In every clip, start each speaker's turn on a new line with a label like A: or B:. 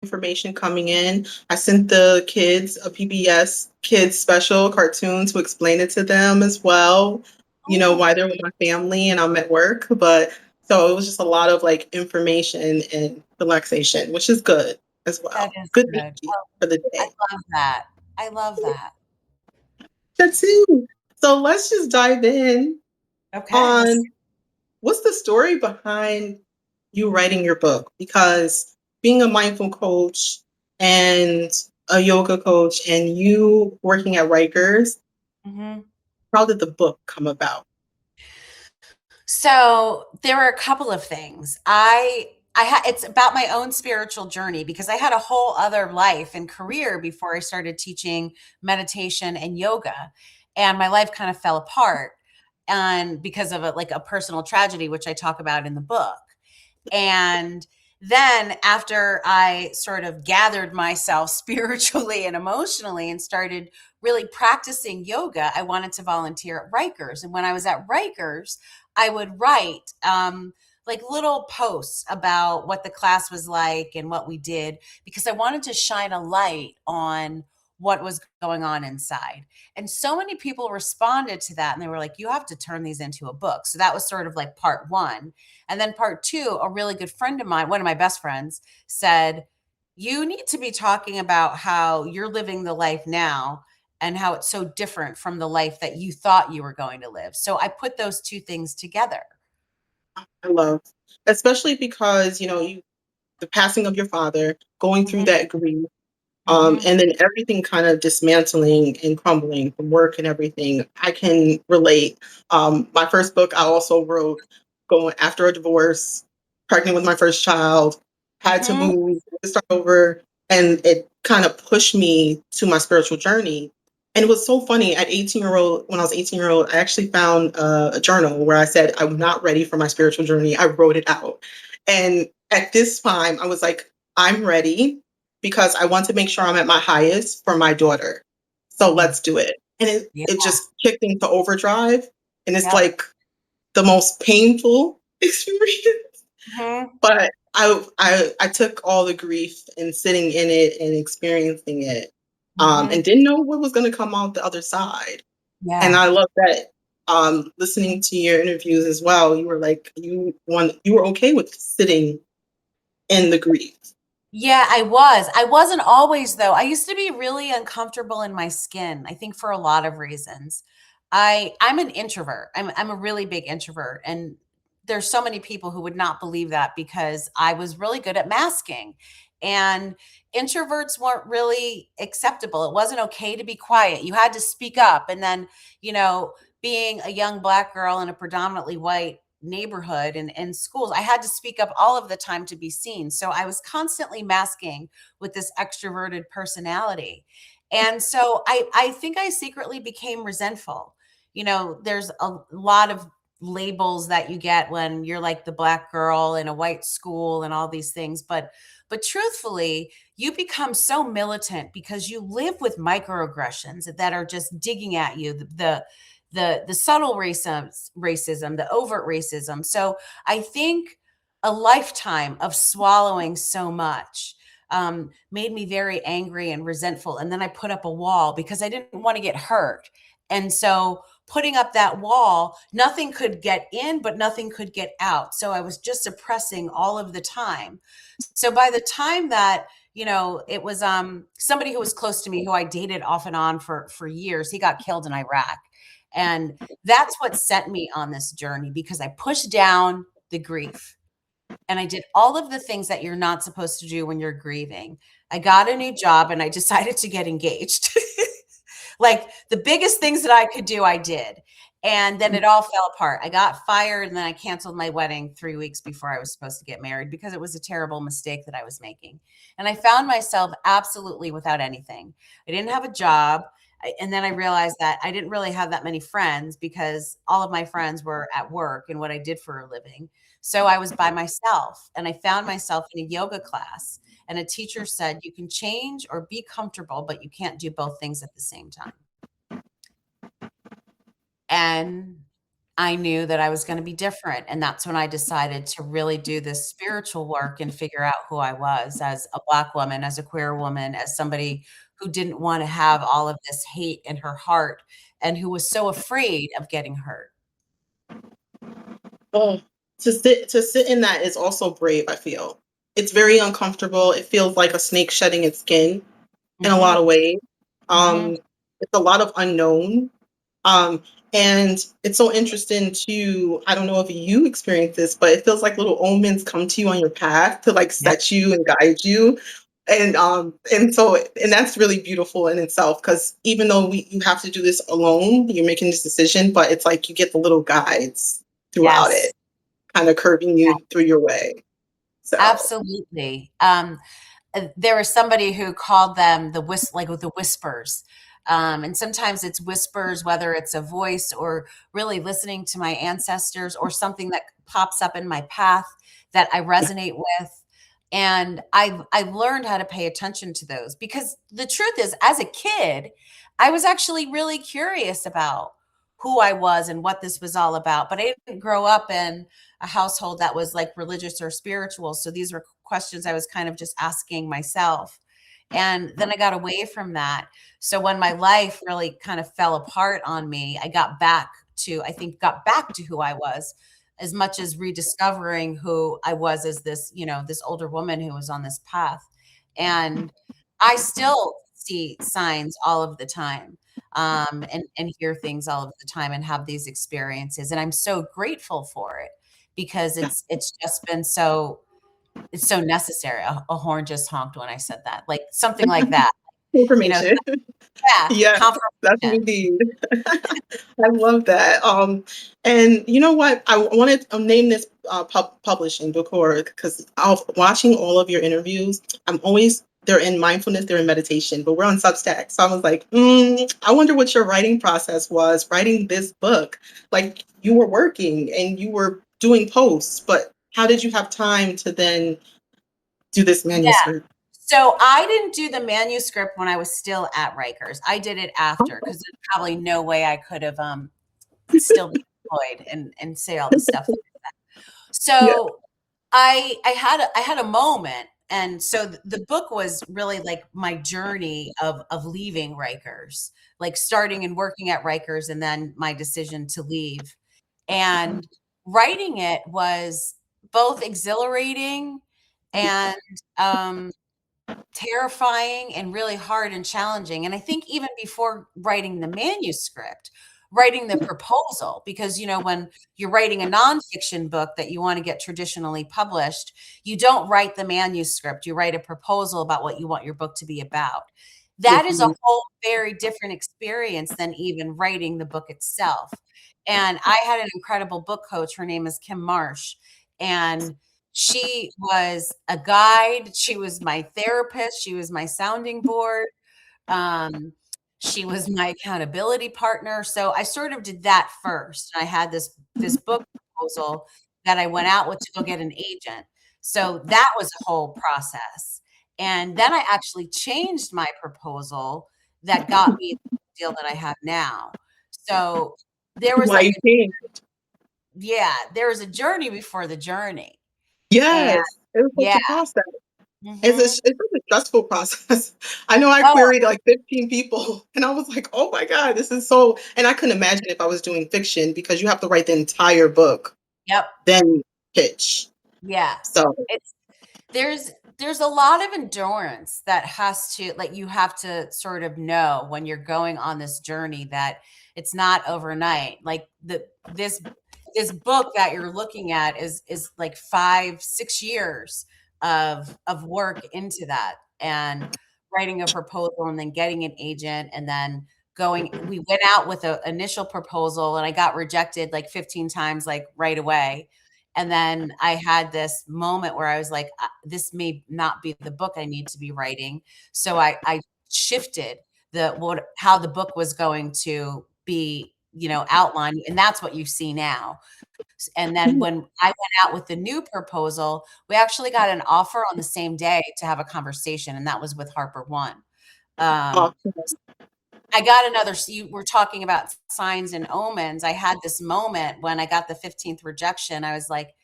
A: information coming in. I sent the kids a PBS kids special cartoon to explain it to them as well,
B: Oh,
A: why they're with my family and I'm at work. But so it was just a lot of like information and relaxation, which is good as
B: that
A: well.
B: is
A: Good
B: good. Oh,
A: for the
B: I
A: day.
B: love that. I love that.
A: That too. So let's just dive in
B: Okay, let's.
A: on what's the story behind you writing your book? Because being a mindful coach and a yoga coach and you working at Rikers,
B: Mhm.
A: how did the book come about?
B: So there were a couple of things. I had it's about my own spiritual journey because I had a whole other life and career before I started teaching meditation and yoga, and my life kind of fell apart, and because of a personal tragedy, which I talk about in the book. And then after I sort of gathered myself spiritually and emotionally and started really practicing yoga, I wanted to volunteer at Rikers. And when I was at Rikers, I would write like little posts about what the class was like and what we did because I wanted to shine a light on what was going on inside. And so many people responded to that and they were like, you have to turn these into a book. So that was sort of like part one. And then part two, a really good friend of mine, one of my best friends, said, you need to be talking about how you're living the life now and how it's so different from the life that you thought you were going to live. So I put those two things together.
A: I love, especially because, the passing of your father, going through
B: Mhm,
A: that grief,
B: mhm.
A: and then everything kind of dismantling and crumbling from work and everything. I can relate. My first book I also wrote going after a divorce, pregnant with my first child, had to
B: Mhm.
A: move, to start over, and it kind of pushed me to my spiritual journey. And it was so funny. When I was 18 year old, I actually found a journal where I said I'm not ready for my spiritual journey. I wrote it out, and at this time, I was like, I'm ready because I want to make sure I'm at my highest for my daughter. So
B: Mm.
A: let's do it. And it,
B: Yeah.
A: it just kicked into overdrive. And it's
B: Yep.
A: like the most painful experience.
B: Mhm.
A: But I took all the grief and sitting in it and experiencing it,
B: Mhm.
A: and didn't know what was going to come out the other side. And
B: Yeah.
A: I love that, listening to your interviews as well. You were like you were okay with sitting in the grief.
B: Yeah, I was. I wasn't always though. I used to be really uncomfortable in my skin, I think for a lot of reasons. I'm an introvert. I'm a really big introvert and there's so many people who would not believe that because I was really good at masking. And introverts weren't really acceptable. It wasn't okay to be quiet. You had to speak up and then, you know, being a young black girl in a predominantly white neighborhood and schools, I had to speak up all of the time to be seen. So I was constantly masking with this extroverted personality. And so I think I secretly became resentful. You know, there's a lot of labels that you get when you're like the black girl in a white school and all these things, but truthfully, you become so militant because you live with microaggressions that are just digging at you. The subtle racism, the overt racism. So I think a lifetime of swallowing so much made me very angry and resentful. And then I put up a wall because I didn't want to get hurt. And so putting up that wall, nothing could get in, but nothing could get out. So I was just suppressing all of the time. So by the time that it was somebody who was close to me who I dated off and on for years, he got killed in Iraq. And that's what sent me on this journey because I pushed down the grief and I did all of the things that you're not supposed to do when you're grieving. I got a new job and I decided to get engaged. Like the biggest things that I could do, I did. And then it all fell apart. I got fired and then I canceled my wedding 3 weeks before I was supposed to get married because it was a terrible mistake that I was making. And I found myself absolutely without anything. I didn't have a job. And then I realized that I didn't really have that many friends because all of my friends were at work and what I did for a living. So I was by myself and I found myself in a yoga class. And a teacher said, you can change or be comfortable, but you can't do both things at the same time. And I knew that I was gonna be different, and that's when I decided to really do this spiritual work and figure out who I was as a Black woman, as a queer woman, as somebody who didn't wanna have all of this hate in her heart and who was so afraid of getting hurt.
A: Oh, to sit in that is also brave, I feel. It's very uncomfortable. It feels like a snake shedding its skin in a lot
B: Mhm,
A: of ways.
B: mhm.
A: It's a lot of unknown. Um, and it's so interesting to, I don't know if you experience this, but it feels like little omens come to you on your path to like
B: Yep.
A: set you and guide you. And that's really beautiful in itself because even though you have to do this alone, you're making this decision, but it's like you get the little guides throughout
B: Yes.
A: it, kind of curving you through your way. So,
B: Absolutely. There was somebody who called them like with the whispers. And sometimes it's whispers, whether it's a voice or really listening to my ancestors or something that pops up in my path that I
A: yeah.
B: resonate with. And I've learned how to pay attention to those because the truth is, as a kid, I was actually really curious about who I was and what this was all about. But I didn't grow up in a household that was like religious or spiritual. So these were questions I was kind of just asking myself. And then I got away from that. So when my life really kind of fell apart on me, I think, got back to who I was as much as rediscovering who I was as this, this older woman who was on this path. And I still see signs all of the time, and hear things all of the time and have these experiences. And I'm so grateful for it because
A: Yeah.
B: it's just been so it's so necessary. A horn just honked when I said that, like something like that, you know.
A: Information.
B: Yeah,
A: Yes, that's
B: confirmation.
A: indeed. I love that. And you know what? I wanted to name this publishing because watching all of your interviews, I'm always they're in mindfulness, they're in meditation, but we're on Substack. So I was like, I wonder what your writing process was writing this book. Like you were working and you were doing posts, but how did you have time to then do this
B: Yeah.
A: manuscript?
B: So I didn't do the manuscript when I was still at Rikers. I did it after because there's probably no way I could have still be employed and say all the stuff.
A: Yeah.
B: So I had a moment, and so the book was really like my journey of leaving Rikers, like starting and working at Rikers, and then my decision to leave. And writing it was both exhilarating and um, terrifying and really hard and challenging. And I think even before writing the manuscript, writing the proposal, because, when you're writing a nonfiction book that you want to get traditionally published, you don't write the manuscript, you write a proposal about what you want your book to be about. That is a
A: Mhm.
B: whole very different experience than even writing the book itself. And I had an incredible book coach. Her name is Kim Marsh. And she was a guide, she was my therapist, she was my sounding board, um, she was my accountability partner, so I sort of did that first. I had this book proposal that I went out with to go get an agent, so that was a whole process, and then I actually changed my proposal that got me the deal that I have now. So, there was
A: Why
B: like
A: you came?
B: yeah, there was a journey before the journey, and
A: Yes, it was
B: yeah.
A: such a process.
B: Mhm.
A: It's such a stressful process. I know I
B: Oh,
A: queried like 15 people and I was like, "Oh my God, this is so," and I couldn't imagine if I was doing fiction because you have to write the entire book,
B: yep.
A: then pitch.
B: Yeah.
A: So,
B: It's there's there's a lot of endurance that has to like you have to sort of know when you're going on this journey that it's not overnight. Like this book that you're looking at is like 5, 6 years of work into that and writing a proposal and then getting an agent and then going we went out with an initial proposal and I got rejected like 15 times like right away. And then I had this moment where I was like, this may not be the book I need to be writing. So I shifted how the book was going to be, outlined. And that's what you see now. And then when I went out with the new proposal, we actually got an offer on the same day to have a conversation. And that was with Harper One. Um,
A: awesome.
B: I got another, you were talking about signs and omens. I had this moment when I got the 15th rejection. I was like,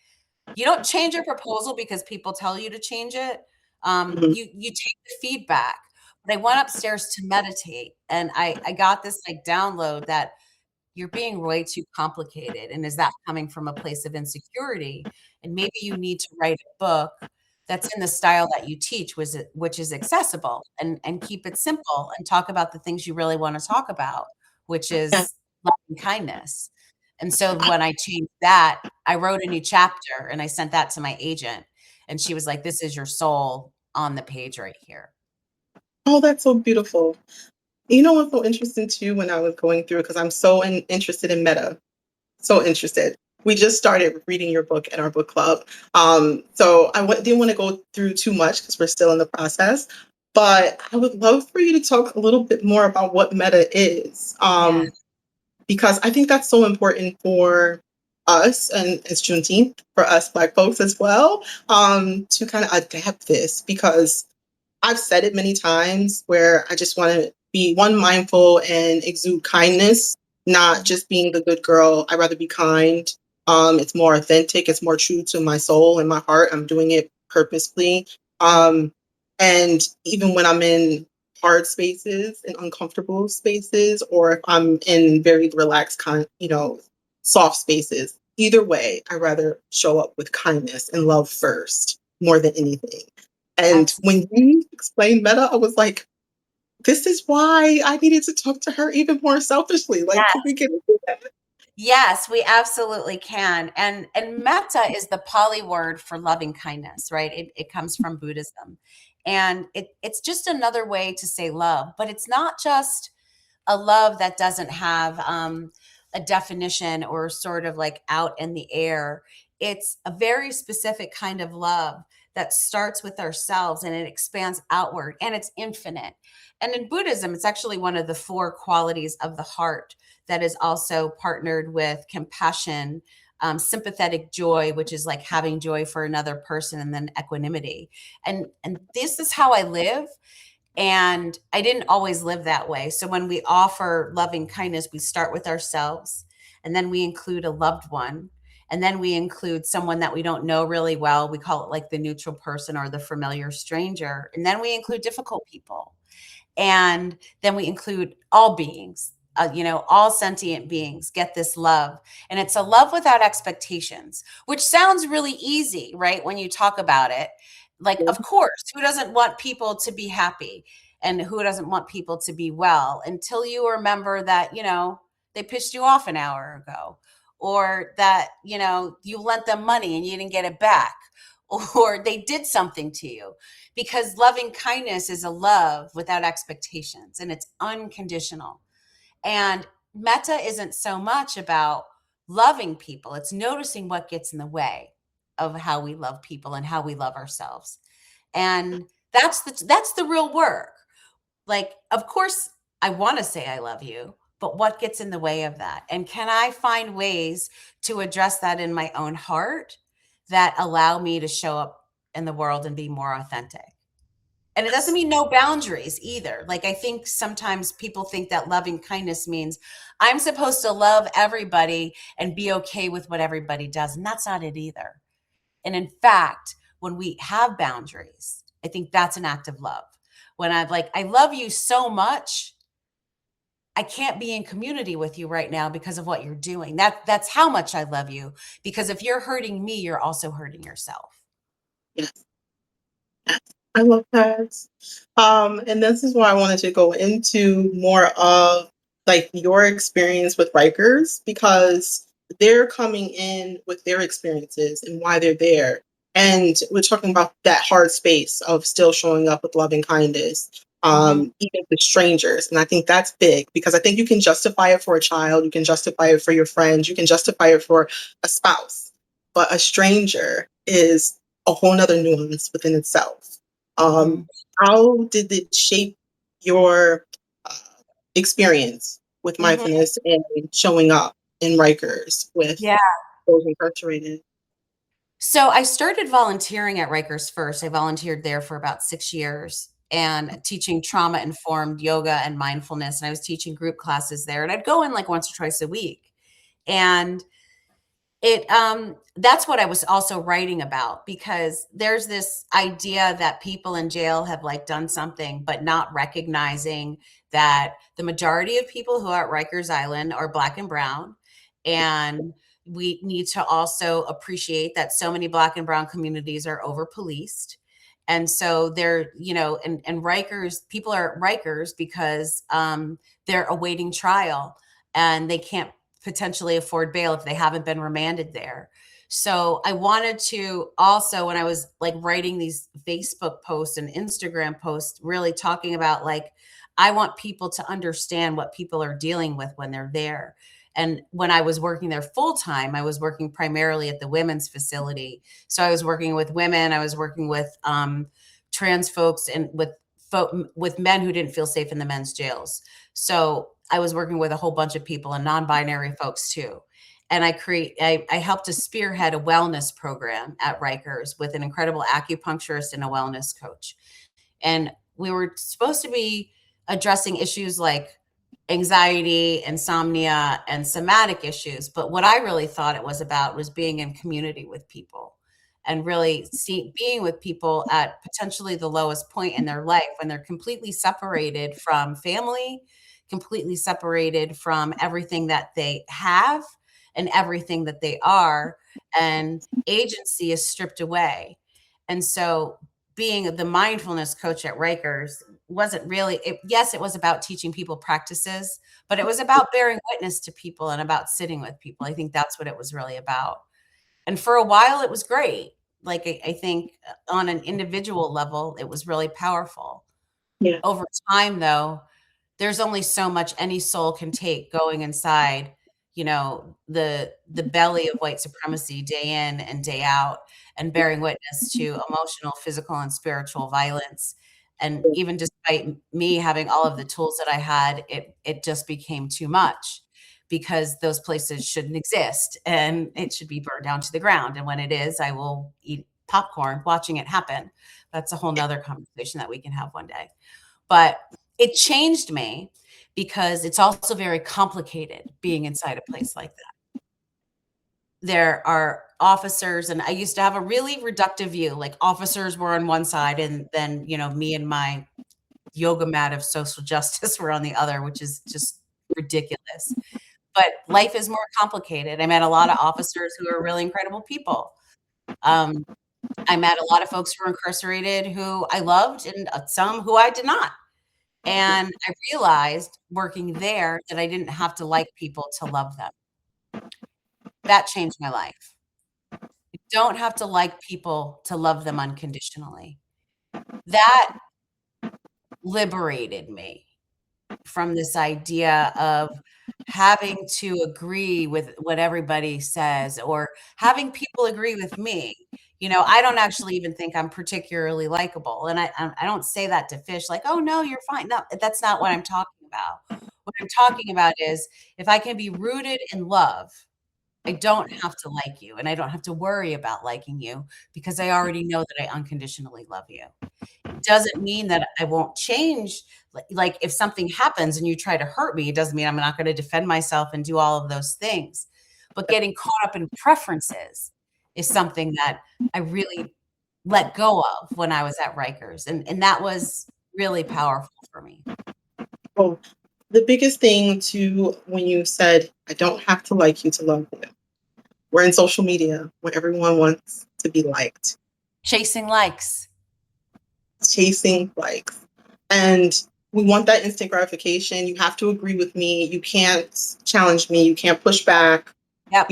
B: you don't change your proposal because people tell you to change it.
A: Mhm.
B: You take the feedback. But I went upstairs to meditate, and I got this like download that you're being way too complicated. And is that coming from a place of insecurity? And maybe you need to write a book that's in the style that you teach, which is accessible, and keep it simple and talk about the things you really want to talk about, which
A: Yeah.
B: is love and kindness. And so when I changed that, I wrote a new chapter and I sent that to my agent. And she was like, this is your soul on the page right here.
A: Oh, that's so beautiful. You know what's so interesting too when I was going through, because I'm so interested in meta, so interested. We just started reading your book at our book club. So didn't want to go through too much because we're still in the process. But I would love for you to talk a little bit more about what meta is,
B: Yeah.
A: because I think that's so important for us, and it's Juneteenth for us Black folks as well, to kind of adapt this, because I've said it many times where I just want to be one mindful and exude kindness, not just being the good girl. I'd rather be kind. It's more authentic. It's more true to my soul and my heart. I'm doing it purposefully. Um, and even when I'm in hard spaces and uncomfortable spaces, or if I'm in very relaxed, soft spaces, either way, I'd rather show up with kindness and love first more than anything. And
B: Absolutely.
A: when you explained Meta, I was like, this is why I needed to talk to her even more selfishly. Like, could we get into that?
B: Yes, we absolutely can. And metta is the Pali word for loving kindness, right? It comes from Buddhism. And it's just another way to say love, but it's not just a love that doesn't have a definition or sort of like out in the air. It's a very specific kind of love that starts with ourselves and it expands outward and it's infinite. And in Buddhism, it's actually one of the four qualities of the heart that is also partnered with compassion, sympathetic joy, which is like having joy for another person, and then equanimity. And this is how I live, and I didn't always live that way. So when we offer loving kindness, we start with ourselves, and then we include a loved one, and then we include someone that we don't know really well. We call it like the neutral person or the familiar stranger. And then we include difficult people. And then we include all beings, all sentient beings get this love. And it's a love without expectations, which sounds really easy, right? When you talk about it, like,
A: Yeah.
B: of course, who doesn't want people to be happy? And who doesn't want people to be well, until you remember that, they pissed you off an hour ago, or that, you lent them money and you didn't get it back, or they did something to you, because loving kindness is a love without expectations and it's unconditional. And metta isn't so much about loving people, it's noticing what gets in the way of how we love people and how we love ourselves. And that's the real work. Like, of course, I want to say I love you, but what gets in the way of that? And can I find ways to address that in my own heart that allow me to show up in the world and be more authentic? And it doesn't mean no boundaries either. Like, I think sometimes people think that loving kindness means I'm supposed to love everybody and be okay with what everybody does. And that's not it either. And in fact, when we have boundaries, I think that's an act of love. When I'm like, I love you so much, I can't be in community with you right now because of what you're doing. That's how much I love you. Because if you're hurting me, you're also hurting yourself.
A: Yes. I love that. And this is why I wanted to go into more of like your experience with Rikers, because they're coming in with their experiences and why they're there. And we're talking about that hard space of still showing up with loving kindness,
B: Hmm.
A: even to strangers. And I think that's big, because I think you can justify it for a child, you can justify it for your friends, you can justify it for a spouse, but a stranger is a whole nother nuance within itself.
B: Hmm.
A: um, how did it shape your uh, experience with
B: Hmm.
A: mindfulness and showing up in Rikers with
B: Yeah.
A: those incarcerated?
B: So I started volunteering at Rikers first. I volunteered there for about 6 years. and teaching trauma-informed yoga and mindfulness, and I was teaching group classes there, and I'd go in like once or twice a week. And that's what I was also writing about, because there's this idea that people in jail have like done something, but not recognizing that the majority of people who are at Rikers Island are Black and brown. And we need to also appreciate that so many Black and brown communities are over policed. And so they're, and Rikers, people are at Rikers because they're awaiting trial and they can't potentially afford bail if they haven't been remanded there. So I wanted to also, when I was like writing these Facebook posts and Instagram posts, really talking about like, I want people to understand what people are dealing with when they're there. And when I was working there full time, I was working primarily at the women's facility. So I was working with women, I was working with trans folks, and with men who didn't feel safe in the men's jails. So I was working with a whole bunch of people and non-binary folks too. And I helped to spearhead a wellness program at Rikers with an incredible acupuncturist and a wellness coach. And we were supposed to be addressing issues like anxiety, insomnia, and somatic issues. But what I really thought it was about was being in community with people and really being with people at potentially the lowest point in their life, when they're completely separated from family, completely separated from everything that they have and everything that they are, and agency is stripped away. And so being the mindfulness coach at Rikers wasn't really yes, it was about teaching people practices, but it was about bearing witness to people and about sitting with people. I think that's what it was really about. And for a while it was great. Like I think on an individual level it was really powerful.
A: Yeah.
B: Over time though, there's only so much any soul can take going inside, the belly of white supremacy day in and day out, and bearing witness to emotional, physical, and spiritual violence. And even despite me having all of the tools that I had, it just became too much, because those places shouldn't exist and it should be burned down to the ground. And when it is, I will eat popcorn watching it happen. That's a whole nother conversation that we can have one day. But it changed me because it's also very complicated being inside a place like that. There are officers, and I used to have a really reductive view, like officers were on one side and then, me and my yoga mat of social justice were on the other, which is just ridiculous. But life is more complicated. I met a lot of officers who are really incredible people. I met a lot of folks who were incarcerated who I loved, and some who I did not. And I realized working there that I didn't have to like people to love them. That changed my life. You don't have to like people to love them unconditionally. That liberated me from this idea of having to agree with what everybody says, or having people agree with me. I don't actually even think I'm particularly likable, and I don't say that to fish like, "Oh, no, you're fine." No, that's not what I'm talking about. What I'm talking about is, if I can be rooted in love, I don't have to like you, and I don't have to worry about liking you, because I already know that I unconditionally love you. It doesn't mean that I won't change. Like if something happens and you try to hurt me, it doesn't mean I'm not going to defend myself and do all of those things. But getting caught up in preferences is something that I really let go of when I was at Rikers. And that was really powerful for me.
A: Well, the biggest thing to when you said, I don't have to like you to love you. We're in social media where everyone wants to be liked.
B: Chasing likes.
A: Chasing likes. And we want that instant gratification. You have to agree with me. You can't challenge me. You can't push back.
B: Yep.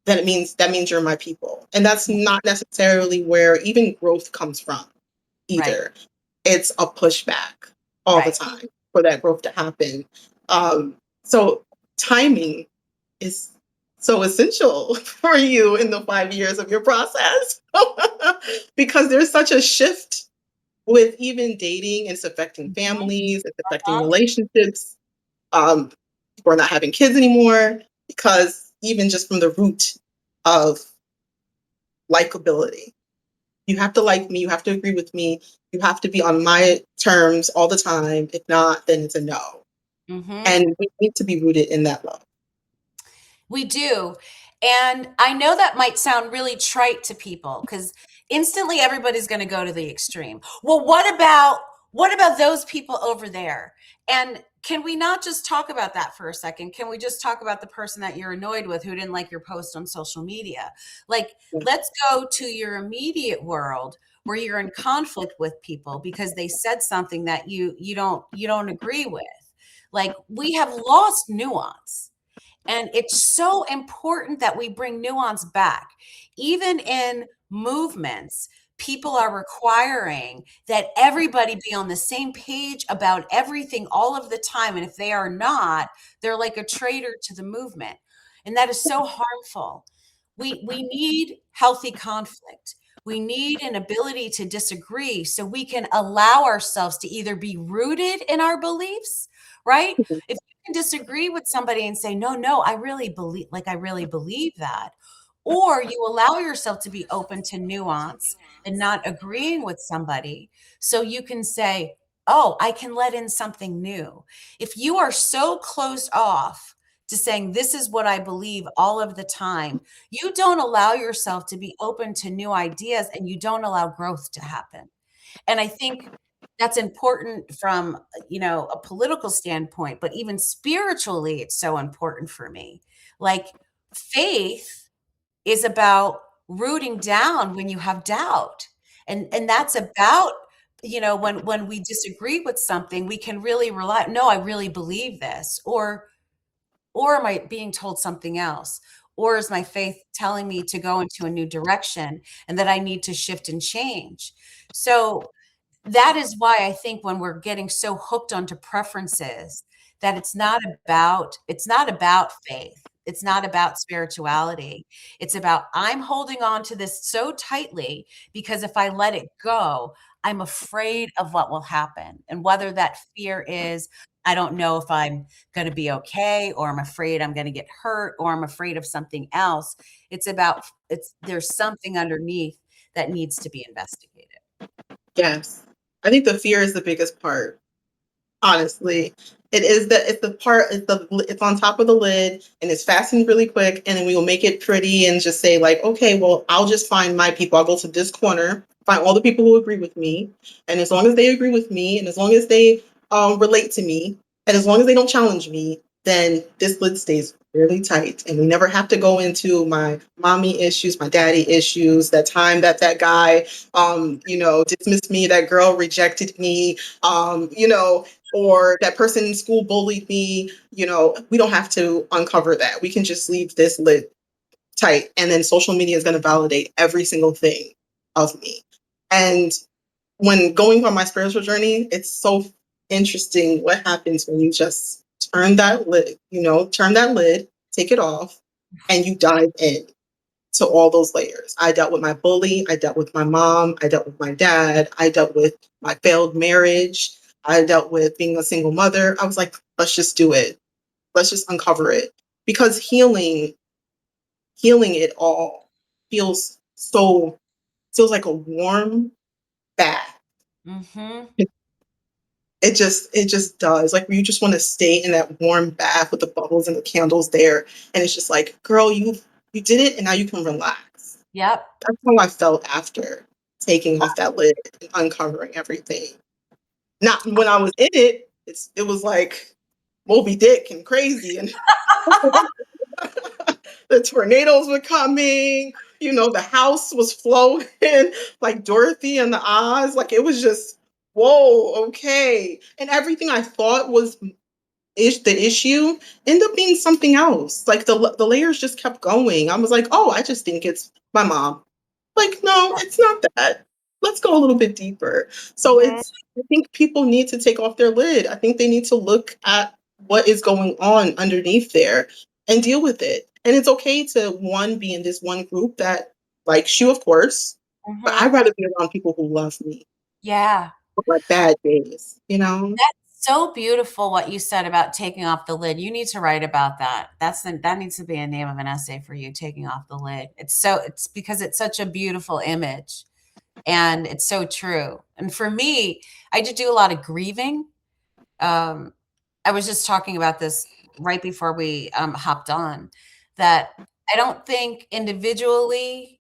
A: Then that means you're my people. And that's not necessarily where even growth comes from either. Right. It's a pushback all the time for that growth to happen. So timing is so essential for you in the 5 years of your process because there's such a shift with even dating, and it's affecting families, it's affecting relationships. We're not having kids anymore because even just from the root of likability. You have to like me. You have to agree with me. You have to be on my terms all the time. If not, then it's a no.
B: Mhm.
A: And we need to be rooted in that love.
B: We do. And I know that might sound really trite to people because instantly everybody's going to go to the extreme. Well, what about those people over there? And can we not just talk about that for a second? Can we just talk about the person that you're annoyed with who didn't like your post on social media? Like, let's go to your immediate world where you're in conflict with people because they said something that you don't agree with. Like, we have lost nuance, and it's so important that we bring nuance back. Even in movements, people are requiring that everybody be on the same page about everything all of the time. And if they are not, they're like a traitor to the movement. And that is so harmful. We need healthy conflict. We need an ability to disagree so we can allow ourselves to either be rooted in our beliefs, right? If you can disagree with somebody and say, no, no, I really believe that. Or you allow yourself to be open to nuance and not agreeing with somebody. So you can say, oh, I can let in something new. If you are so closed off to saying, this is what I believe all of the time, you don't allow yourself to be open to new ideas and you don't allow growth to happen. And I think that's important from, a political standpoint, but even spiritually, it's so important for me. Like, faith is about rooting down when you have doubt. And that's about, when we disagree with something, we can really rely, no, I really believe this, or am I being told something else? Or is my faith telling me to go into a new direction and that I need to shift and change? So that is why I think when we're getting so hooked onto preferences, that it's not about faith. It's not about spirituality. It's about, I'm holding on to this so tightly because if I let it go, I'm afraid of what will happen. And whether that fear is, I don't know if I'm going to be okay, or I'm afraid I'm going to get hurt, or I'm afraid of something else. There's something underneath that needs to be investigated.
A: Yes. I think the fear is the biggest part. Honestly, it's on top of the lid and it's fastened really quick, and then we will make it pretty and just say like, okay, well, I'll just find my people. I'll go to this corner, find all the people who agree with me, and as long as they agree with me, and as long as they relate to me, and as long as they don't challenge me, then this lid stays really tight, and we never have to go into my mommy issues, my daddy issues, that time that guy dismissed me, that girl rejected me, or that person in school bullied me. We don't have to uncover that. We can just leave this lit tight. And then social media is going to validate every single thing of me. And when going on my spiritual journey, it's so interesting what happens when you just turn that lid, take it off, and you dive in to all those layers. I dealt with my bully, I dealt with my mom, I dealt with my dad, I dealt with my failed marriage, I dealt with being a single mother. I was like, let's just do it. Let's just uncover it. Because healing it all feels feels like a warm bath.
B: Mhm.
A: It just does. Like you just want to stay in that warm bath with the bubbles and the candles there. And it's just like, girl, you did it and now you can relax.
B: Yep.
A: That's how I felt after taking off that lid and uncovering everything. Not when I was in it, it was like Moby Dick and crazy, and the tornadoes were coming. The house was flowing like Dorothy and the Oz. Like it was just, whoa, okay. And everything I thought was the issue ended up being something else. Like the layers just kept going. I was like, oh, I just think it's my mom. Like, no, it's not that. Let's go a little bit deeper. So
B: Mhm.
A: I think people need to take off their lid. I think they need to look at what is going on underneath there and deal with it. And it's okay to be in this one group that likes you, of course, but I'd
B: Mhm.
A: rather be around people who love me
B: Yeah.
A: on my bad days.
B: That's so beautiful what you said about taking off the lid. You need to write about that. That needs to be a name of an essay for you, taking off the lid. It's because it's such a beautiful image. And it's so true. And for me, I did do a lot of grieving. Um, I was just talking about this right before we hopped on, that I don't think individually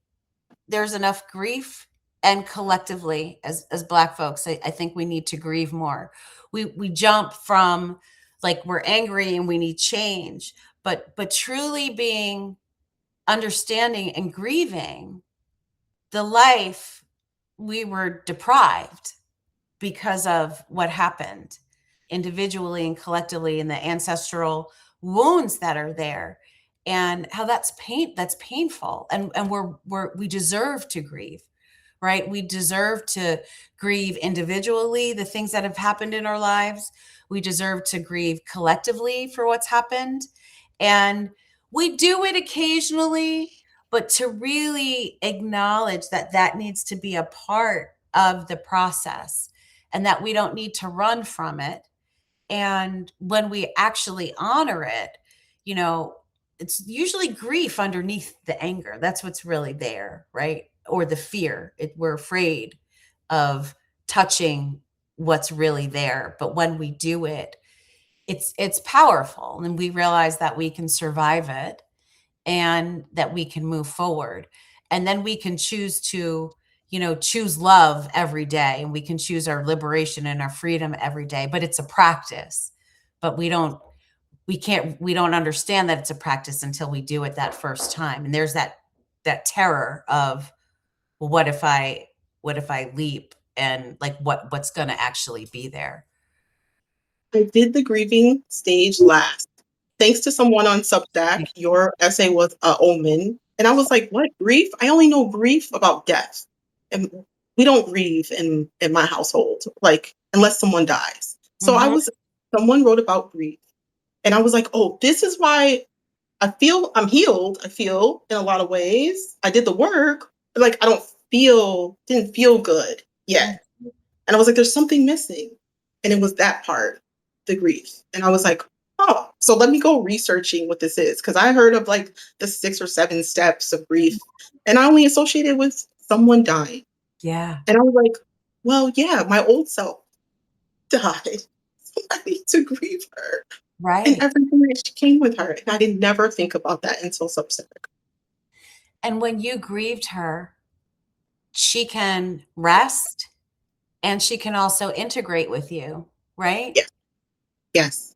B: there's enough grief, and collectively as Black folks, I think we need to grieve more. We jump from, like, we're angry and we need change, but truly being understanding and grieving the life we were deprived because of what happened individually and collectively, and the ancestral wounds that are there, and how that's painful, and we deserve to grieve, right? We deserve to grieve individually the things that have happened in our lives. We deserve to grieve collectively for what's happened. And we do it occasionally, but to really acknowledge that that needs to be a part of the process, and that we don't need to run from it. And when we actually honor it, you know, it's usually grief underneath the anger. That's what's really there, right? Or the fear. We're afraid of touching what's really there. But when we do it, it's powerful, and we realize that we can survive it, and that we can move forward. And then we can choose to, choose love every day, and we can choose our liberation and our freedom every day. But it's a practice. But we don't understand that it's a practice until we do it that first time. And there's that terror of, well, what if I leap, and like what's going to actually be there.
A: I did the grieving stage last. Thanks to someone on Substack, your essay was Omen. And I was like, what, grief? I only know grief about death. And we don't grieve in my household, like, unless someone dies. So
B: Mhm.
A: someone wrote about grief. And I was like, oh, this is why I feel I'm healed. I feel in a lot of ways. I did the work, but like, didn't feel good
B: Mm.
A: yet. And I was like, there's something missing. And it was that part, the grief. And I was like, oh, so let me go researching what this is. Cause I heard of like the 6 or 7 steps of grief, and I only associated with someone dying.
B: Yeah.
A: And I was like, well, yeah, my old self died. So I need to grieve her and
B: Right.
A: everything that she came with her. And I didn't never think about that until Substack.
B: And when you grieved her, she can rest, and she can also integrate with you, right?
A: Yes. Yes.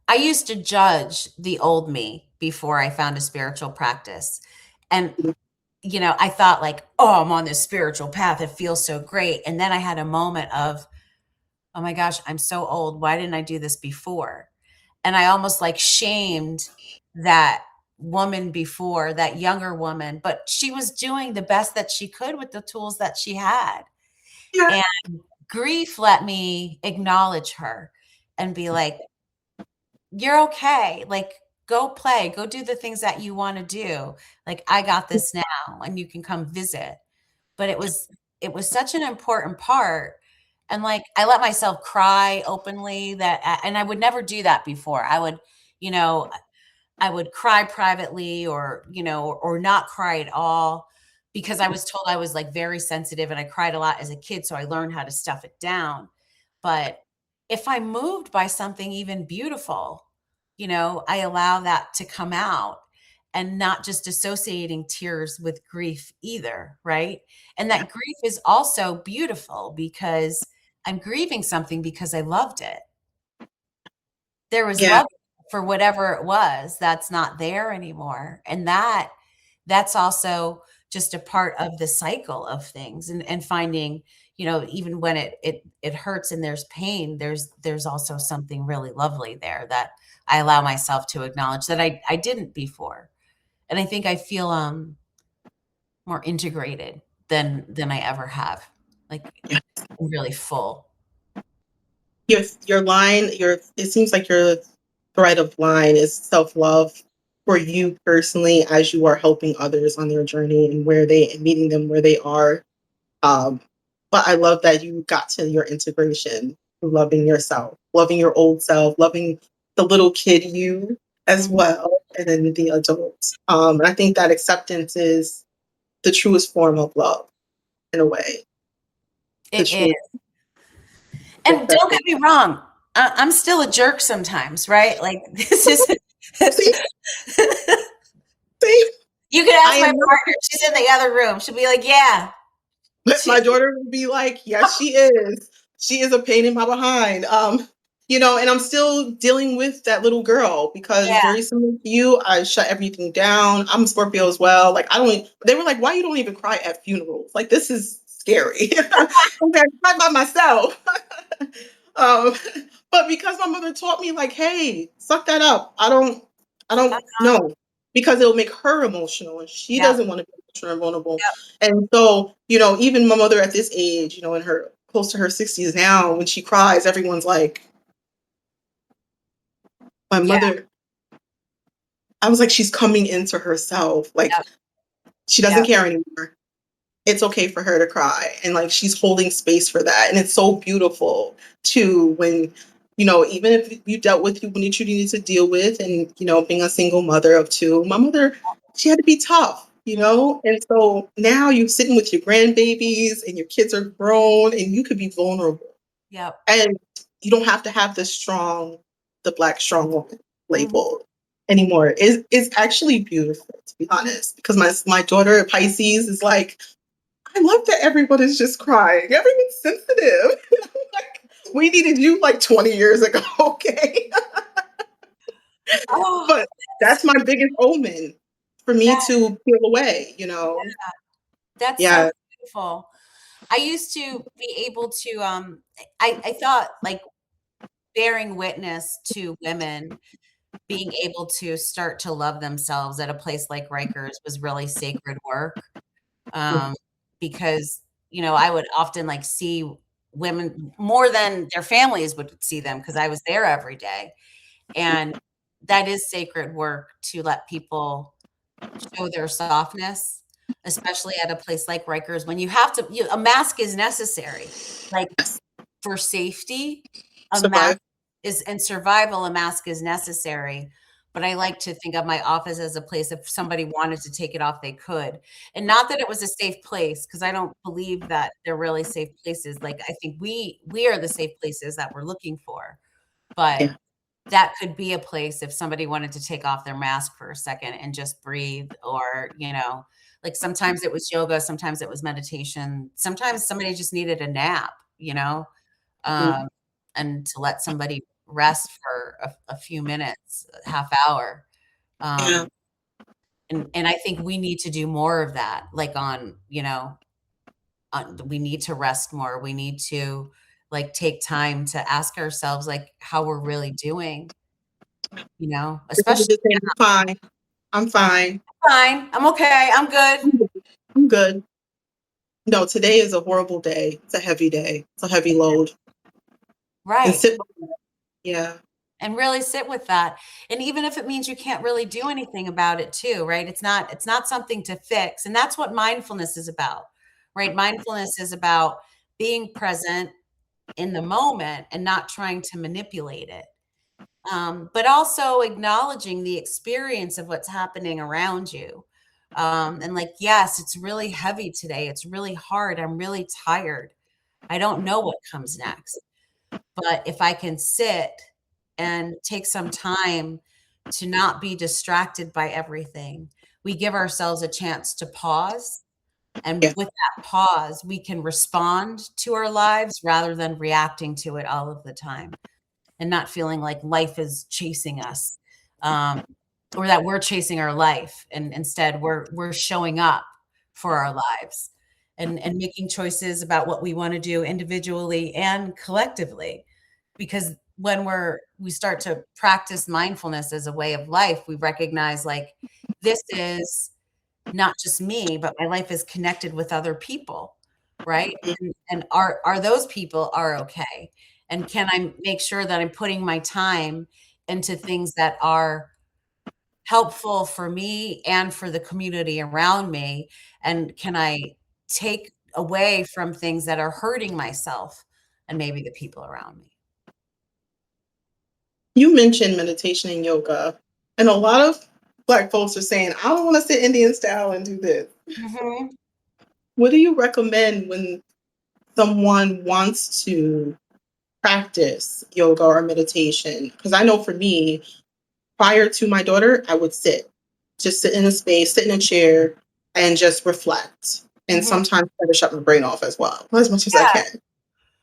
B: I used to judge the old me before I found a spiritual practice. And, I thought, like, oh, I'm on this spiritual path. It feels so great. And then I had a moment of, oh my gosh, I'm so old. Why didn't I do this before? And I almost like shamed that woman before, that younger woman, but she was doing the best that she could with the tools that she had.
A: Yeah.
B: And grief let me acknowledge her and be like, you're okay. Like, go play, go do the things that you want to do. Like, I got this now, and you can come visit. But it was such an important part. And like, I let myself cry openly, and I would never do that before. You know, I would cry privately, or not cry at all, because I was told I was like very sensitive, and I cried a lot as a kid. So I learned how to stuff it down. But if I'm moved by something even beautiful, I allow that to come out, and not just associating tears with grief either. Right. And
A: Yeah.
B: that grief is also beautiful, because I'm grieving something because I loved it. There was
A: Yeah.
B: love for whatever it was that's not there anymore. And that's also just a part of the cycle of things, and finding, even when it hurts and there's pain, there's also something really lovely there that I allow myself to acknowledge that I didn't before. And I think I feel more integrated than I ever have. Like,
A: Yeah.
B: really full.
A: Your line, it seems like your thread of line is self-love for you personally, as you are helping others on their journey and meeting them where they are. Um, but I love that you got to your integration, loving yourself, loving your old self, loving the little kid you as
B: Mhm.
A: well, and then the adult. And I think that acceptance is the truest form of love in a way. The
B: It is.
A: truth.
B: And don't
A: Exactly.
B: get me wrong, I'm still a jerk sometimes, right? Like this is
A: See, see,
B: you can
A: I
B: ask my
A: am not.
B: partner. She's in the other room. She'll be like, "Yeah." She,
A: My daughter would be like, yes, she is. She is a pain in my behind. And I'm still dealing with that little girl because
B: yeah.
A: very similar to you, I shut everything down. I'm a Scorpio as well. Like I don't. They were like, why you don't even cry at funerals? Like this is scary. I'm like, I cry by myself. um, but because my mother taught me, like, hey, suck that up. I don't
B: Uh-huh.
A: know because it'll make her emotional, and she
B: Yep.
A: doesn't want to be emotional and vulnerable.
B: Yep.
A: And so, even my mother at this age, in her close to her 60s now, when she cries, everyone's like, my
B: Yeah.
A: mother, I was like, she's coming into herself. Like,
B: Yep.
A: she doesn't
B: Yep.
A: care anymore. It's okay for her to cry. And like, she's holding space for that. And it's so beautiful too when, even if you dealt with what you needed to deal with and, being a single mother of two, my mother, she had to be tough. And so now you're sitting with your grandbabies and your kids are grown and you could be vulnerable.
B: Yep.
A: And you don't have to have the black strong woman
B: Mhm.
A: label anymore. It's actually beautiful, to be honest, because my daughter Pisces is like, I love that everyone is just crying. Everyone's sensitive. Like, we needed you like 20 years ago, okay?
B: Oh,
A: But that's my biggest omen for me
B: that
A: to peel away.
B: that's so
A: Yeah.
B: beautiful. I used to be able to I thought like bearing witness to women being able to start to love themselves at a place like Rikers was really sacred work. Um, because, I would often like see women more than their families would see them because I was there every day. And that is sacred work to let people show their softness, especially at a place like Rikers when you have to, a mask is necessary. Like
A: Yes.
B: for safety, a mask
A: Survive.
B: is and survival, a mask is necessary. But I like to think of my office as a place if somebody wanted to take it off, they could. And not that it was a safe place, because I don't believe that they're really safe places. Like I think we are the safe places that we're looking for. But
A: Yeah.
B: that could be a place if somebody wanted to take off their mask for a second and just breathe or, like sometimes it was yoga, sometimes it was meditation, sometimes somebody just needed a nap,
A: Mhm.
B: um, and to let somebody rest for a few minutes, a half hour.
A: Yeah.
B: Um, and I think we need to do more of that, like we need to rest more. We need to like take time to ask ourselves like how we're really doing,
A: This is
B: especially
A: just saying, I'm fine. I'm fine.
B: fine. I'm okay. I'm good.
A: I'm good. No, today is a horrible day. It's a heavy day. It's a heavy load. And
B: Right.
A: sit with that. Yeah.
B: And really sit with that. And even if it means you can't really do anything about it too, right? It's not something to fix. And that's what mindfulness is about. Right? Mindfulness is about being present in the moment and not trying to manipulate it. But also acknowledging the experience of what's happening around you. And like, yes, it's really heavy today. It's really hard. I'm really tired. I don't know what comes next. But if I can sit and take some time to not be distracted by everything, we give ourselves a chance to pause. And
A: Yeah.
B: with that pause, we can respond to our lives rather than reacting to it all of the time and not feeling like life is chasing us, um, or that we're chasing our life. And instead, we're showing up for our lives and making choices about what we want to do individually and collectively. Because when we start to practice mindfulness as a way of life, we recognize like this is not just me, but my life is connected with other people, right? And are those people are okay? And can I make sure that I'm putting my time into things that are helpful for me and for the community around me? And can I take away from things that are hurting myself and maybe the people around me?
A: You mentioned meditation and yoga, and a lot of Black folks are saying, I don't want to sit Indian style and do this.
B: Mhm.
A: What do you recommend when someone wants to practice yoga or meditation, because I know for me, prior to my daughter, I would just sit in a space, sit in a chair, and just reflect. And
B: Mhm.
A: sometimes try to shut my brain off as well, as much as I
B: Yeah.
A: can.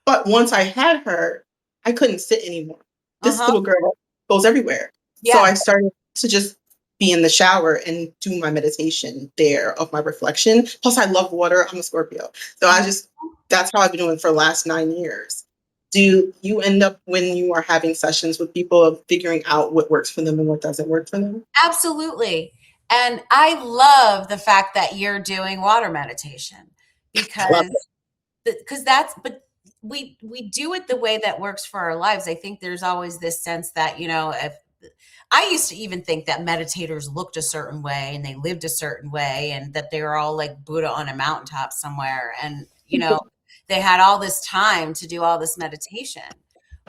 A: But once I had her, I couldn't sit anymore. This
B: Uh-huh.
A: little girl goes everywhere. So
B: Yeah.
A: I started to just be in the shower and do my meditation there of my reflection. Plus, I love water. I'm a Scorpio. So
B: Mhm.
A: that's how I've been doing for the last 9 years. Do you end up, when you are having sessions with people, of figuring out what works for them and what doesn't work for them?
B: Absolutely. And I love the fact that you're doing water meditation
A: I love
B: because that's but we do it the way that works for our lives. I think there's always this sense that, if I used to even think that meditators looked a certain way and they lived a certain way and that they were all like Buddha on a mountaintop somewhere, and they had all this time to do all this meditation.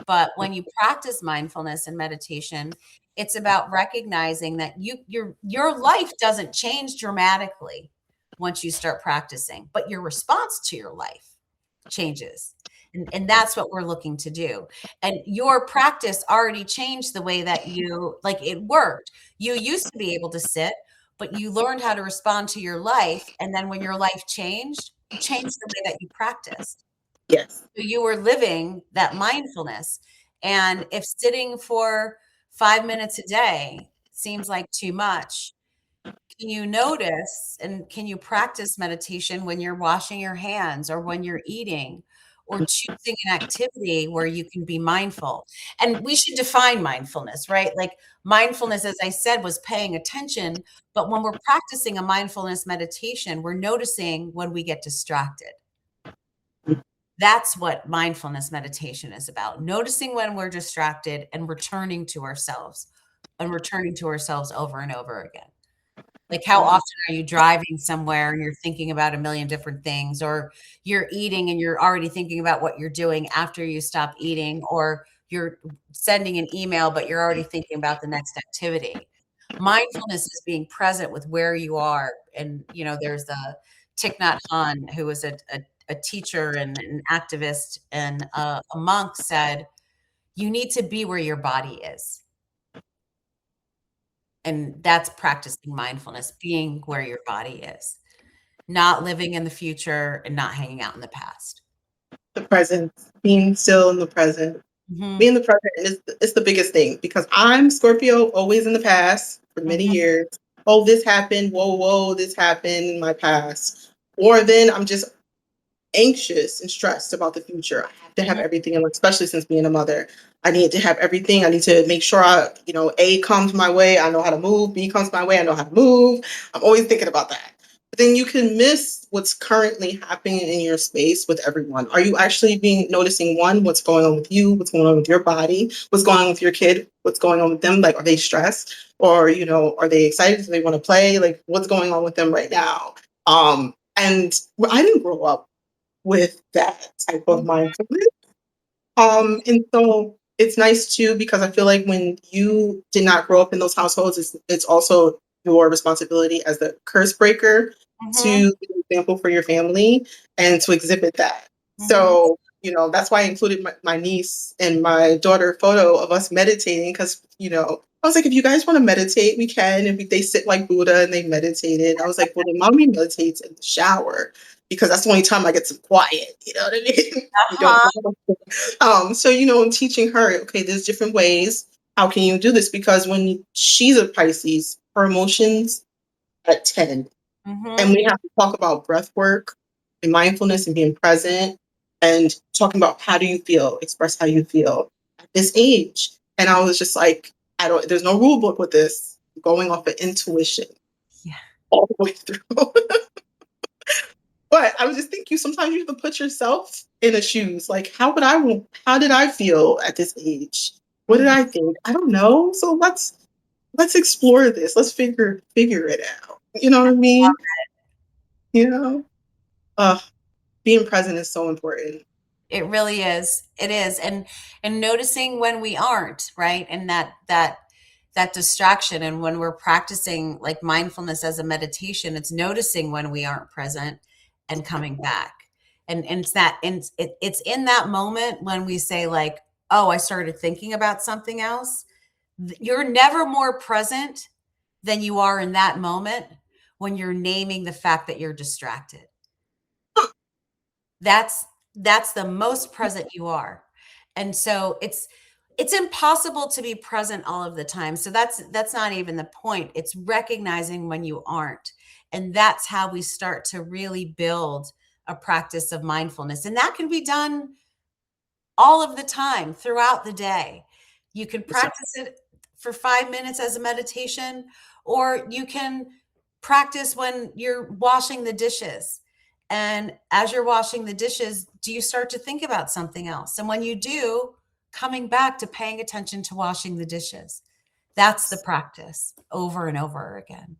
B: But when you practice mindfulness and meditation, it's about recognizing that your life doesn't change dramatically once you start practicing, but your response to your life changes. And that's what we're looking to do. And your practice already changed the way that it worked. You used to be able to sit, but you learned how to respond to your life. And then when your life changed, you changed the way that you practiced.
A: Yes.
B: So you were living that mindfulness. And if sitting for 5 minutes a day seems like too much, can you notice and can you practice meditation when you're washing your hands or when you're eating or choosing an activity where you can be mindful? And we should define mindfulness, right? Like mindfulness, as I said, was paying attention. But when we're practicing a mindfulness meditation, we're noticing when we get distracted. That's what mindfulness meditation is about. Noticing when we're distracted and returning to ourselves over and over again. Like, how often are you driving somewhere and you're thinking about a million different things, or you're eating and you're already thinking about what you're doing after you stop eating, or you're sending an email, but you're already thinking about the next activity. Mindfulness is being present with where you are. And, there's the Thich Nhat Hanh, who was a teacher and an activist and a monk, said, you need to be where your body is. And that's practicing mindfulness, being where your body is, not living in the future and not hanging out in the past.
A: The present, being still in the present.
B: Mhm,
A: Being the present is the biggest thing, because I'm Scorpio, always in the past for many
B: mhm,
A: years. Oh, this happened. Whoa, whoa, this happened in my past. Or then I'm just anxious and stressed about the future. I have to have
B: mhm.
A: everything, and especially since being a mother, I need to have everything. I need to make sure A comes my way, I know how to move. B comes my way, I know how to move. I'm always thinking about that. But then you can miss what's currently happening in your space with everyone. Are you actually being noticing, one, what's going on with you, what's going on with your body, what's going on with your kid, what's going on with them? Like, are they stressed, or are they excited? Do they want to play? Like, what's going on with them right now? And I didn't grow up with that type of mindfulness. And so it's nice too, because I feel like when you did not grow up in those households, it's also your responsibility as the curse breaker
B: Mhm,
A: to be an example for your family and to exhibit that.
B: mhm.
A: So, that's why I included my niece and my daughter photo of us meditating, because, I was like, if you guys want to meditate, we can. And they sit like Buddha and they meditated. I was like, well, then mommy meditates in the shower, because that's the only time I get some quiet. You know what I mean? We don't.
B: Uh-huh.
A: So, I'm teaching her, okay, there's different ways. How can you do this? Because when she's a Pisces, her emotions at 10. And
B: Mhm.
A: we have to talk about breath work and mindfulness and being present and talking about, how do you feel? Express how you feel at this age. And I was just like, there's no rule book with this. Going off of intuition
B: Yeah.
A: all the way through. But I was just thinking, sometimes you have to put yourself in the shoes. Like, how did I feel at this age? What did
B: Mhm.
A: I think? I don't know. So let's explore this. Let's figure it out. You know what I mean? You know? Uh, Being present is so important.
B: It really is. It is. And noticing when we aren't, right? And that distraction. And when we're practicing like mindfulness as a meditation, it's noticing when we aren't present and coming back. And it's that, and it's in that moment when we say like, oh, I started thinking about something else. You're never more present than you are in that moment when you're naming the fact that you're distracted. That's that's the most present you are. And so it's impossible to be present all of the time. So that's not even the point. It's recognizing when you aren't. And that's how we start to really build a practice of mindfulness. And that can be done all of the time throughout the day. You can
A: So,
B: practice it for 5 minutes as a meditation, or you can practice when you're washing the dishes. And as you're washing the dishes, do you start to think about something else? And when you do, coming back to paying attention to washing the dishes. That's the practice over and over again.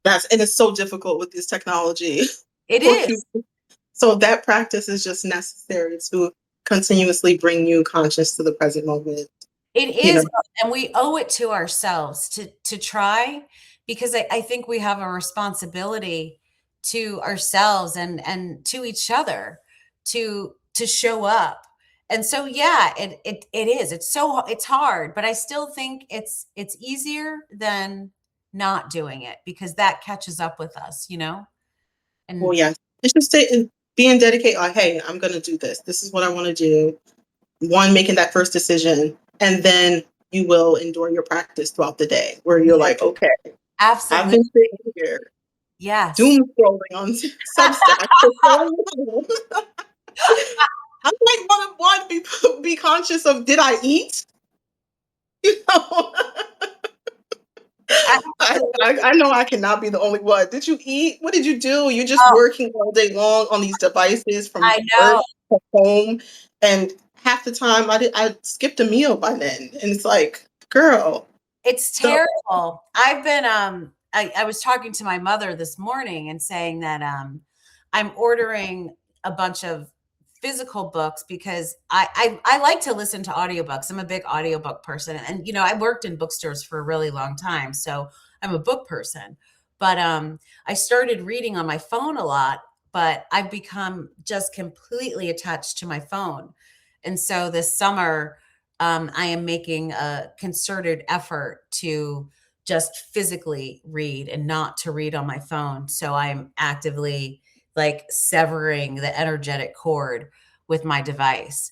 A: and it's so difficult with this technology
B: It
A: for
B: is.
A: people. So that practice is just necessary to continuously bring you conscious to the present moment.
B: It
A: You
B: is,
A: know,
B: and we owe it to ourselves to try, because I think we have a responsibility to ourselves and to each other to show up. And so yeah, it is. It's hard, but I still think it's easier than not doing it, because that catches up with us, you know?
A: well,
B: And
A: yes, it's just being dedicated. Like, hey, I'm going to do this. This is what I want to do. One, making that first decision, and then you will endure your practice throughout the day, where you're
B: yeah,
A: like, okay, I've
B: absolutely.
A: been sitting here
B: Yes.
A: doom scrolling on Substack for so long. I might want to be conscious of, did I eat? You know, I know I cannot be the only one. Did you eat? What did you do? You're just
B: Oh,
A: working all day long on these devices from
B: I
A: work
B: know.
A: to home, and half the time I skipped a meal by then, and it's like, girl,
B: It's
A: so
B: terrible. I've been I was talking to my mother this morning and saying that I'm ordering a bunch of physical books because I like to listen to audiobooks. I'm a big audiobook person, and you know, I worked in bookstores for a really long time, so I'm a book person. But I started reading on my phone a lot, but I've become just completely attached to my phone. And so this summer I am making a concerted effort to just physically read and not to read on my phone. So I'm actively like severing the energetic cord with my device.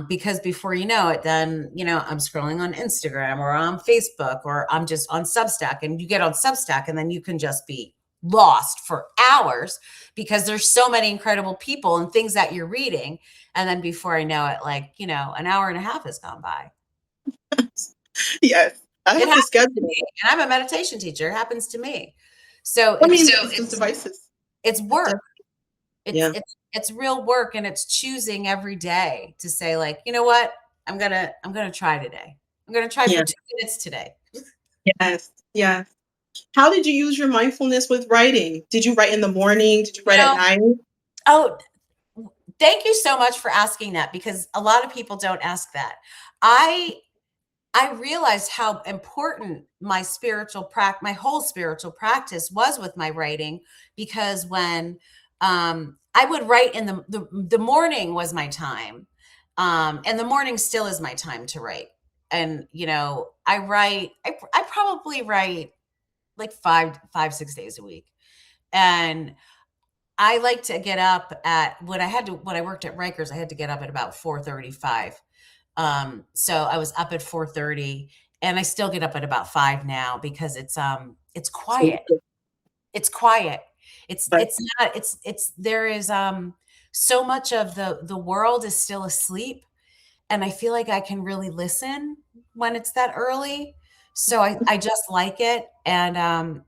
B: Because before you know it, then, you know, I'm scrolling on Instagram or on Facebook or I'm just on Substack, and you get on Substack and then you can just be lost for hours because there's so many incredible people and things that you're reading. And then before I know it, like, you know, an hour and a half has gone by.
A: yes, I
B: It
A: have to
B: happens to me,
A: schedule.
B: and I'm a meditation teacher. It happens to me. So
A: I mean, it's just devices.
B: it's
A: It
B: work.
A: does, yeah,
B: It's real work, and it's choosing every day to say like, you know what? I'm gonna try today. I'm gonna try for
A: yeah,
B: 2 minutes today.
A: yes, yes. How did you use your mindfulness with writing? Did you write in the morning? Did you
B: You
A: write at
B: know,
A: night?
B: oh, thank you so much for asking that, because a lot of people don't ask that. I I realized how important my whole spiritual practice was with my writing, because when I would write in the morning was my time, and the morning still is my time to write. And you know, I probably write like 6 days a week, and I like to get up at when I worked at Rikers, I had to get up at about 4:35. So I was up at 4:30, and I still get up at about 5 now because it's quiet. It's quiet.
A: But
B: It's not it's there is so much of the world is still asleep, and I feel like I can really listen when it's that early. So I just like it. And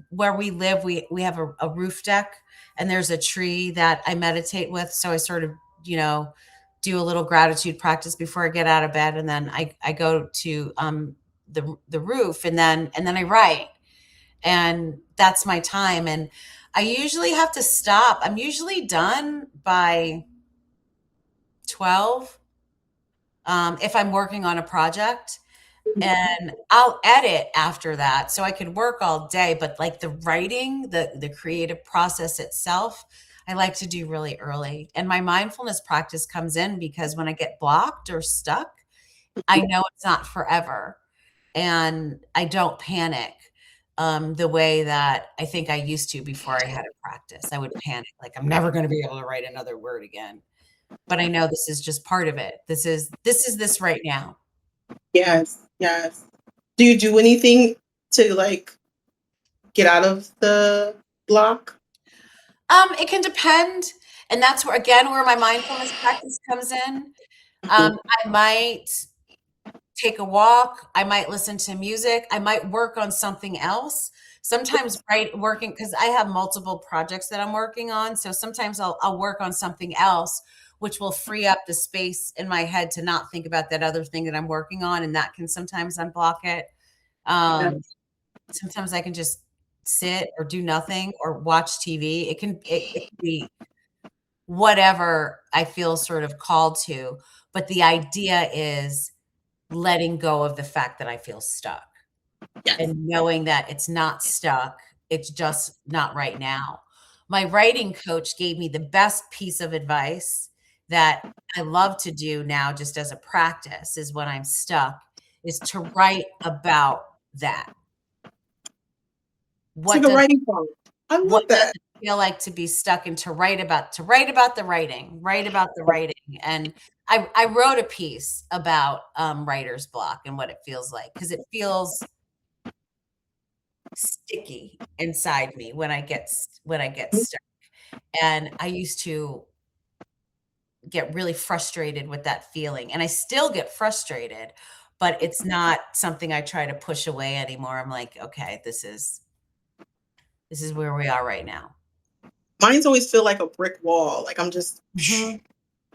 B: where we live, we have a roof deck, and there's a tree that I meditate with. So I sort of, you know, do a little gratitude practice before I get out of bed, and then I go to the roof, and then I write, and that's my time. And I usually have to stop. I'm usually done by 12 if I'm working on a project, and I'll edit after that so I could work all day. But like the writing, the creative process itself, I like to do really early. And my mindfulness practice comes in because when I get blocked or stuck, I know it's not forever, and I don't panic the way that I think I used to before I had a practice. I would panic, like I'm never going to be able to write another word again. But I know this is just part of it. This right now.
A: Yes, yes. Do you do anything to like get out of the block?
B: It can depend, and that's where again where my mindfulness practice comes in.
A: Mhm.
B: I might take a walk, I might listen to music, I might work on something else. Sometimes working because I have multiple projects that I'm working on, so sometimes I'll work on something else, which will free up the space in my head to not think about that other thing that I'm working on, and that can sometimes unblock it. Um,
A: Yes.
B: Sometimes I can just sit or do nothing or watch TV. It can be whatever I feel sort of called to, but the idea is letting go of the fact that I feel stuck
A: Yes.
B: and knowing that it's not stuck, it's just not right now. My writing coach gave me the best piece of advice that I love to do now just as a practice is when I'm stuck is to write about that.
A: It's like
B: What
A: a
B: does
A: writing prompt. I
B: what
A: love
B: does
A: that.
B: it feel like to be stuck and to write about the writing, write about the writing. And I wrote a piece about writer's block and what it feels like because it feels sticky inside me when I get stuck. And I used to get really frustrated with that feeling. And I still get frustrated, but it's not something I try to push away anymore. I'm like, okay, this is where we are right now.
A: Mine's always feel like a brick wall. Like I'm just
B: Mhm.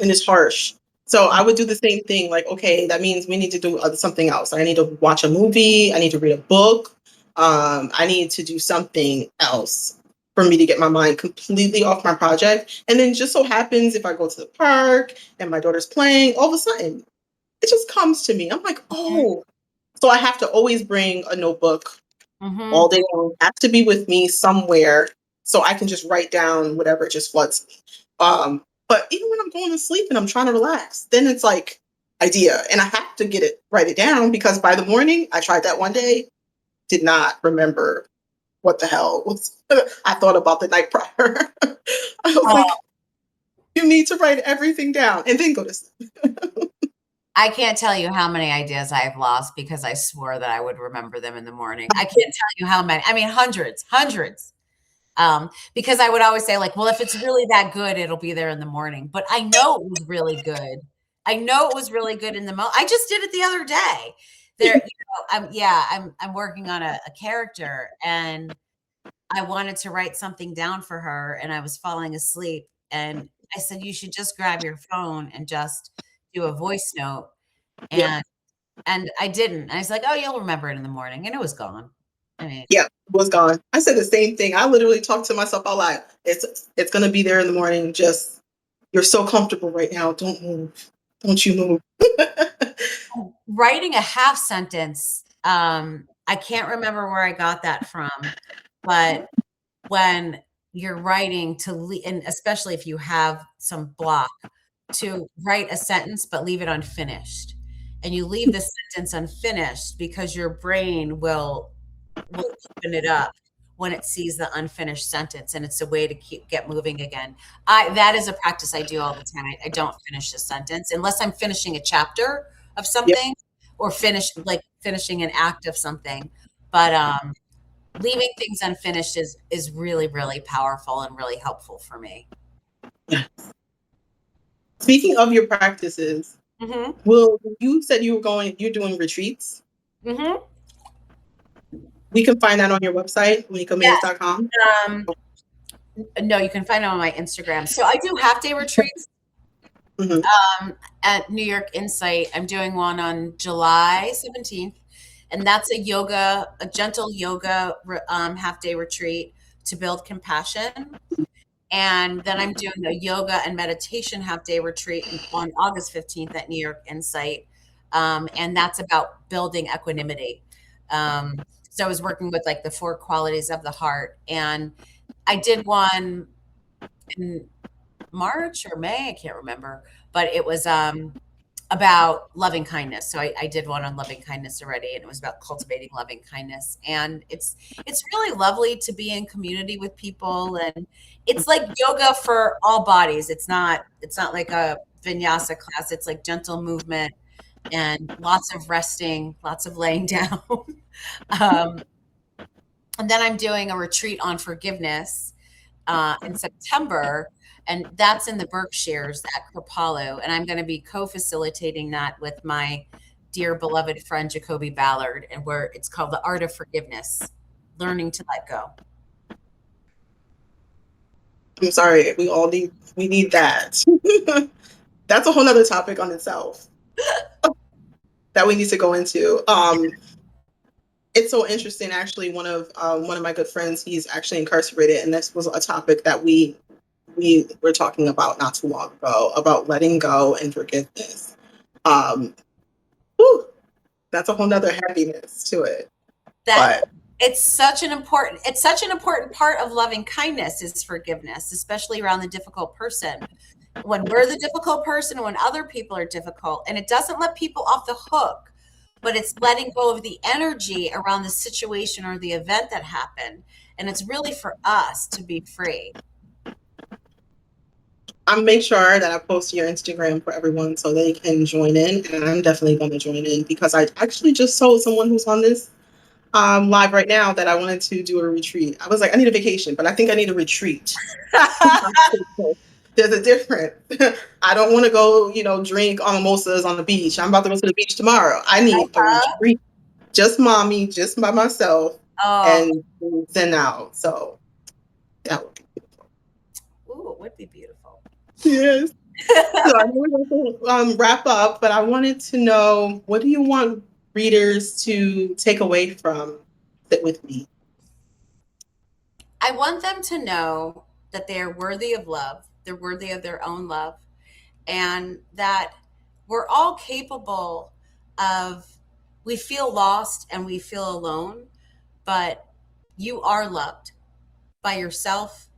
A: and it's harsh. So I would do the same thing. Like, okay, that means we need to do something else. I need to watch a movie. I need to read a book. I need to do something else for me to get my mind completely off my project. And then just so happens if I go to the park and my daughter's playing, all of a sudden it just comes to me. I'm like,
B: Mhm.
A: oh. So I have to always bring a notebook
B: Mhm.
A: all day long. It has to be with me somewhere so I can just write down whatever just floods me. But even when I'm going to sleep and I'm trying to relax, then it's like idea, and I have to write it down because by the morning I tried that one day, did not remember what the hell was I thought about the night prior. I was like, you need to write everything down and then go to sleep.
B: I can't tell you how many ideas I've lost because I swore that I would remember them in the morning. I can't tell you how many. I mean, hundreds, hundreds. Because I would always say, like, well, if it's really that good, it'll be there in the morning. But I know it was really good. I know it was really good in the moment. I just did it the other day. I'm working on a character, and I wanted to write something down for her, and I was falling asleep. And I said, you should just grab your phone and just do a voice note
A: Yeah.
B: and I didn't. And I was like, "Oh, you'll remember it in the morning," and it was gone. I mean,
A: Yeah, was gone. I said the same thing. I literally talked to myself out loud. It's gonna be there in the morning. Just you're so comfortable right now. Don't move. Don't you move.
B: writing a half sentence, I can't remember where I got that from, but when you're writing and especially if you have some block, to write a sentence but leave it unfinished. And you leave the sentence unfinished because your brain will open it up when it sees the unfinished sentence, and it's a way to get moving again. I That is a practice I do all the time. I don't finish a sentence unless I'm finishing a chapter of
A: Yep.
B: something or finishing an act of something. But leaving things unfinished is really really powerful and really helpful for me.
A: Yeah. Speaking of your practices,
B: Mhm.
A: will you said you're doing retreats.
B: Mhm.
A: We can find that on your website,
B: Yes.
A: oneikamaze.com.
B: Um, no, you can find it on my Instagram. So I do half day retreats
A: Mm-hmm.
B: at New York Insight. I'm doing one on July 17th, and that's a gentle yoga half day retreat to build compassion. And then I'm doing a yoga and meditation half day retreat on August 15th at New York Insight. And that's about building equanimity. So I was working with like the four qualities of the heart. And I did one in March or May, I can't remember, but it was about loving kindness. So I did one on loving kindness already, and it was about cultivating loving kindness. And it's really lovely to be in community with people, and it's like yoga for all bodies. It's not like a vinyasa class. It's like gentle movement and lots of resting, lots of laying down. um, and then I'm doing a retreat on forgiveness in September, and that's in the Berkshires at Kripalu, and I'm going to be co-facilitating that with my dear beloved friend Jacoby Ballard, and where it's called the Art of Forgiveness, learning to let go.
A: I'm sorry, we need that. That's a whole nother topic on itself that we need to go into. It's so interesting. Actually, one of my good friends, he's actually incarcerated, and this was a topic that we were talking about not too long ago about letting go and forgiveness. Um, whew, that's a whole nother heaviness to it.
B: That
A: But
B: it's such an important part of loving kindness is forgiveness, especially around the difficult person. When we're the difficult person, when other people are difficult, and it doesn't let people off the hook, but it's letting go of the energy around the situation or the event that happened. And it's really for us to be free.
A: I'll make sure that I post your Instagram for everyone so they can join in. And I'm definitely going to join in because I actually just told someone who's on this live right now that I wanted to do a retreat. I was like, I need a vacation, but I think I need a retreat. There's a difference. I don't want to go, drink on mimosas on the beach. I'm about to go to the beach tomorrow. I need a retreat, just mommy, just by myself,
B: Oh,
A: and zen out. So that would be beautiful.
B: ooh, it would be beautiful.
A: Yes. So I know we're going to wrap up, but I wanted to know, what do you want readers to take away from Sit With Me?
B: I want them to know that they are worthy of love, they're worthy of their own love, and that we're all capable of, we feel lost and we feel alone, but you are loved by yourself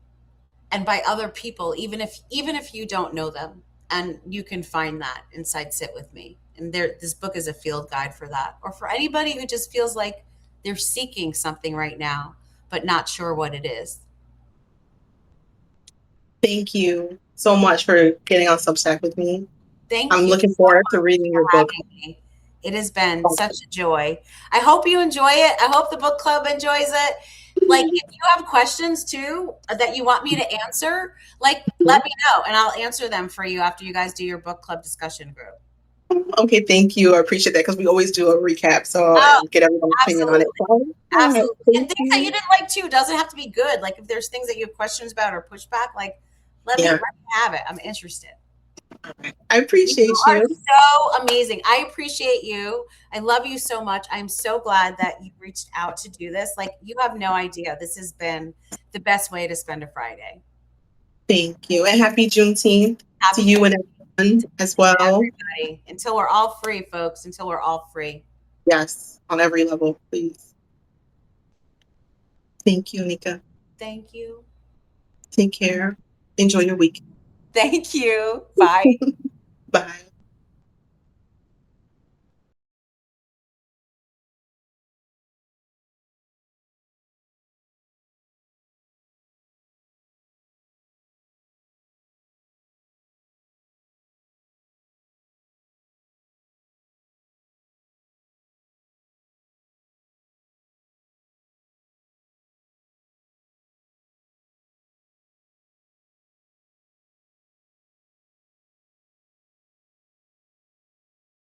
B: and by other people, even if you don't know them. And you can find that inside Sit With Me. And this book is a field guide for that, or for anybody who just feels like they're seeking something right now but not sure what it is.
A: Thank you so much for getting on Substack with me.
B: Thank
A: I'm
B: you
A: looking
B: so
A: forward to
B: much
A: reading your
B: for
A: book.
B: having me. It has been such a joy. I hope you enjoy it. I hope the book club enjoys it. Like, if you have questions too that you want me to answer, like, let me know and I'll answer them for you after you guys do your book club discussion group.
A: Okay, thank you. I appreciate that because we always do a recap
B: Oh,
A: and get everyone's opinion on it.
B: absolutely.
A: So, yeah,
B: Absolutely. And
A: thank
B: things that you
A: you.
B: didn't like too doesn't have to be good. Like, if there's things that you have questions about or pushback, like, let
A: Yeah,
B: me have it. I'm interested.
A: I
B: You
A: appreciate
B: are
A: you.
B: so amazing. I appreciate you. I love you so much. I'm so glad that you reached out to do this. Like, you have no idea. This has been the best way to spend a Friday.
A: Thank you. And happy Juneteenth to
B: Happy
A: you and
B: Juneteenth
A: everyone as well.
B: everybody. Until we're all free, folks. Until we're all free.
A: Yes, on every level, please. Thank you, Nika.
B: Thank you.
A: Take care. Enjoy your week.
B: Thank you. Bye.
A: Bye.